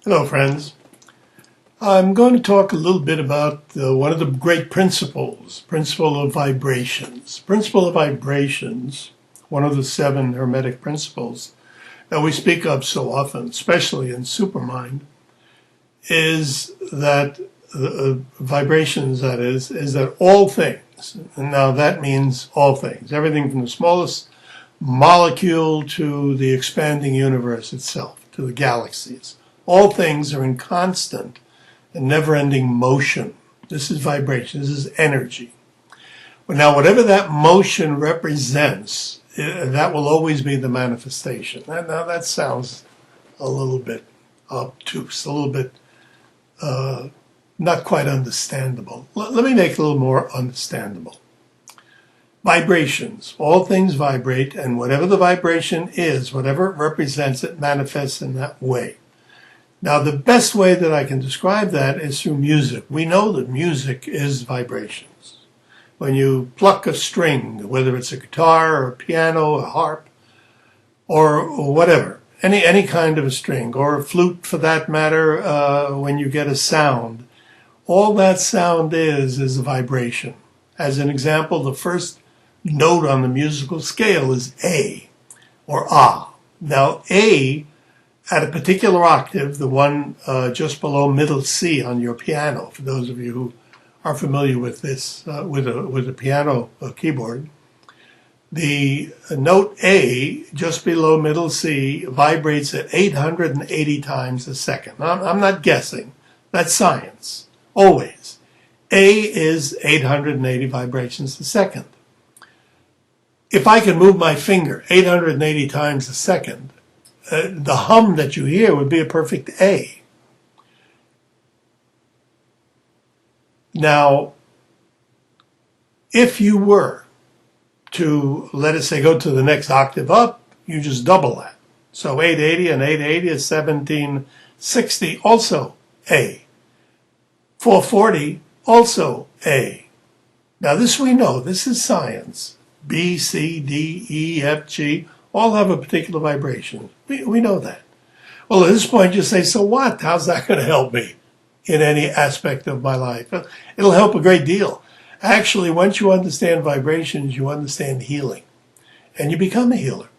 Hello, friends. I'm going to talk a little bit about one of the great principle of vibrations. Principle of vibrations, one of the 7 Hermetic principles that we speak of so often, especially in Supermind, is that vibrations, that is that all things, and now that means all things, everything from the smallest molecule to the expanding universe itself, to the galaxies. All things are in constant and never-ending motion. This is vibration. This is energy. But now, whatever that motion represents, that will always be the manifestation. Now, that sounds a little bit obtuse, a little bit not quite understandable. Let me make it a little more understandable. Vibrations. All things vibrate, and whatever the vibration is, whatever it represents, it manifests in that way. Now, the best way that I can describe that is through music. We know that music is vibrations. When you pluck a string, whether it's a guitar or a piano, a harp, or whatever, any kind of a string, or a flute for that matter, when you get a sound, all that sound is a vibration. As an example, the first note on the musical scale is A, or Ah. Now, A, at a particular octave, the one just below middle C on your piano, for those of you who are familiar with this, with a piano keyboard, the note A, just below middle C, vibrates at 880 times a second. I'm not guessing. That's science. Always. A is 880 vibrations a second. If I can move my finger 880 times a second, the hum that you hear would be a perfect A. Now, if you were to, let us say, go to the next octave up, you just double that. So 880 and 880 is 1760, also A. 440, also A. Now this we know, this is science. B, C, D, E, F, G, all have a particular vibration. We know that. Well, at this point, you say, so what? How's that going to help me in any aspect of my life? It'll help a great deal. Actually, once you understand vibrations, you understand healing. And you become a healer.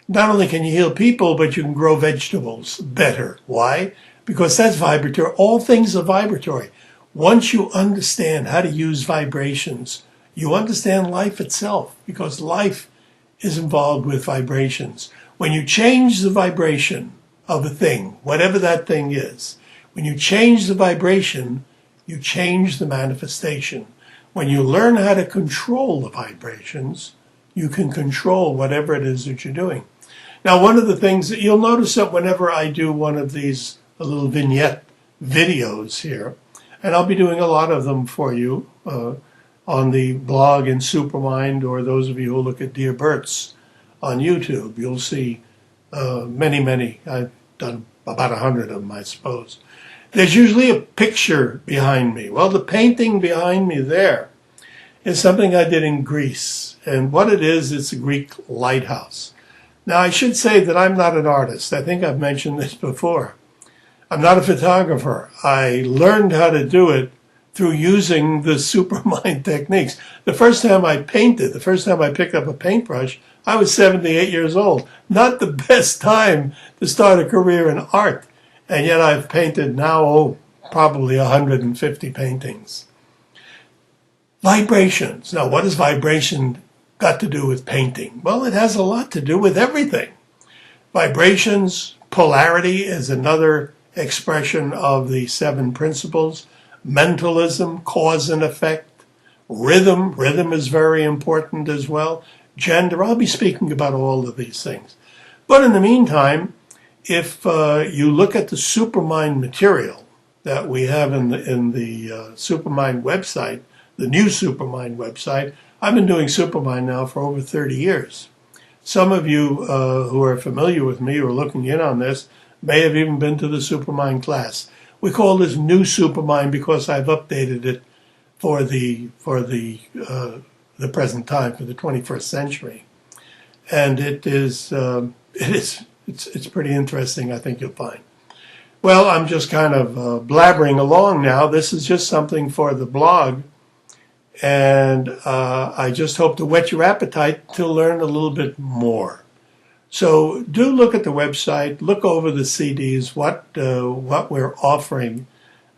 Not only can you heal people, but you can grow vegetables better. Why? Because that's vibratory. All things are vibratory. Once you understand how to use vibrations, you understand life itself, because life is involved with vibrations. When you change the vibration of a thing, whatever that thing is, when you change the vibration, you change the manifestation. When you learn how to control the vibrations, you can control whatever it is that you're doing. Now, one of the things that you'll notice that whenever I do one of these little vignette videos here, and I'll be doing a lot of them for you, on the blog in Supermind, or those of you who look at Dear Burt's on YouTube, you'll see many. I've done about 100 of them, I suppose. There's usually a picture behind me. Well, the painting behind me there is something I did in Greece. And what it is, it's a Greek lighthouse. Now, I should say that I'm not an artist. I think I've mentioned this before. I'm not a photographer. I learned how to do it through using the Supermind techniques. The first time I painted, the first time I picked up a paintbrush, I was 78 years old. Not the best time to start a career in art. And yet I've painted now, probably 150 paintings. Vibrations. Now, what has vibration got to do with painting? Well, it has a lot to do with everything. Vibrations, polarity is another expression of the 7 principles. Mentalism, cause and effect. Rhythm is very important as well. Gender, I'll be speaking about all of these things. But in the meantime, if you look at the Supermind material that we have in the Supermind website, the new Supermind website, I've been doing Supermind now for over 30 years. Some of you who are familiar with me or looking in on this may have even been to the Supermind class. We call this new Supermind because I've updated it for the present time, for the 21st century, and it's pretty interesting. I think you'll find. Well, I'm just kind of blabbering along now. This is just something for the blog. And I just hope to whet your appetite to learn a little bit more. So do look at the website, look over the CDs, what we're offering,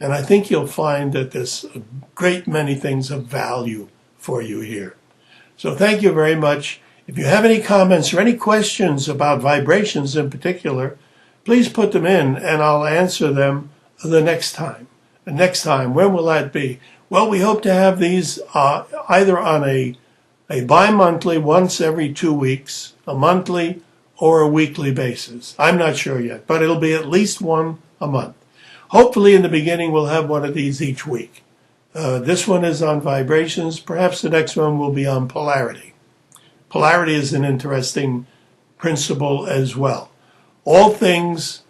and I think you'll find that there's a great many things of value for you here. So thank you very much. If you have any comments or any questions about vibrations in particular, please put them in and I'll answer them the next time. The next time, when will that be? Well, we hope to have these either on a bi-monthly, once every 2 weeks, a monthly, or a weekly basis. I'm not sure yet, but it'll be at least one a month. Hopefully in the beginning we'll have one of these each week. This one is on vibrations. Perhaps the next one will be on polarity. Polarity is an interesting principle as well. All things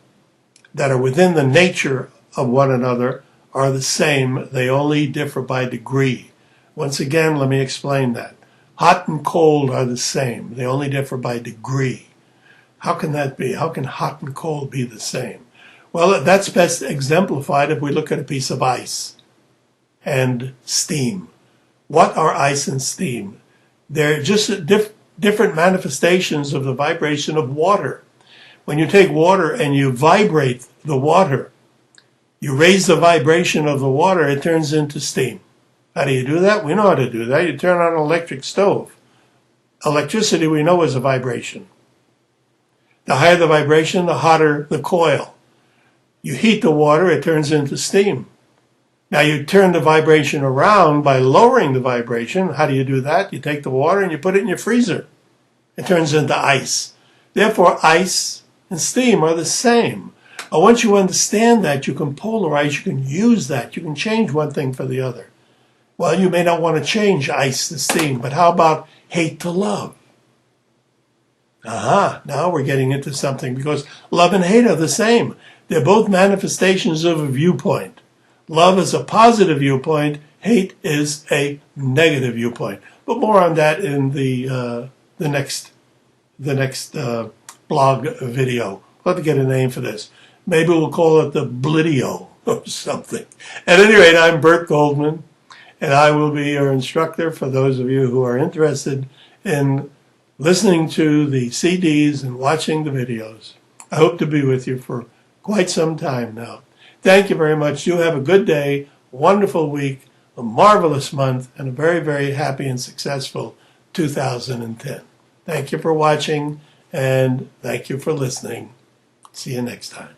that are within the nature of one another are the same. They only differ by degree. Once again, let me explain that. Hot and cold are the same. They only differ by degree. How can that be? How can hot and cold be the same? Well, that's best exemplified if we look at a piece of ice and steam. What are ice and steam? They're just different manifestations of the vibration of water. When you take water and you vibrate the water, you raise the vibration of the water, it turns into steam. How do you do that? We know how to do that. You turn on an electric stove. Electricity, we know, is a vibration. The higher the vibration, the hotter the coil. You heat the water, it turns into steam. Now you turn the vibration around by lowering the vibration. How do you do that? You take the water and you put it in your freezer. It turns into ice. Therefore, ice and steam are the same. Once you understand that, you can polarize, you can use that, you can change one thing for the other. Well, you may not want to change ice to steam, but how about hate to love? Now we're getting into something, because love and hate are the same. They're both manifestations of a viewpoint. Love is a positive viewpoint, hate is a negative viewpoint. But more on that in the next blog video. We'll have to get a name for this. Maybe we'll call it the Blidio or something. At any rate, I'm Burt Goldman, and I will be your instructor for those of you who are interested in listening to the CDs and watching the videos. I hope to be with you for quite some time now. Thank you very much. You have a good day, wonderful week, a marvelous month, and a very, very happy and successful 2010. Thank you for watching, and thank you for listening. See you next time.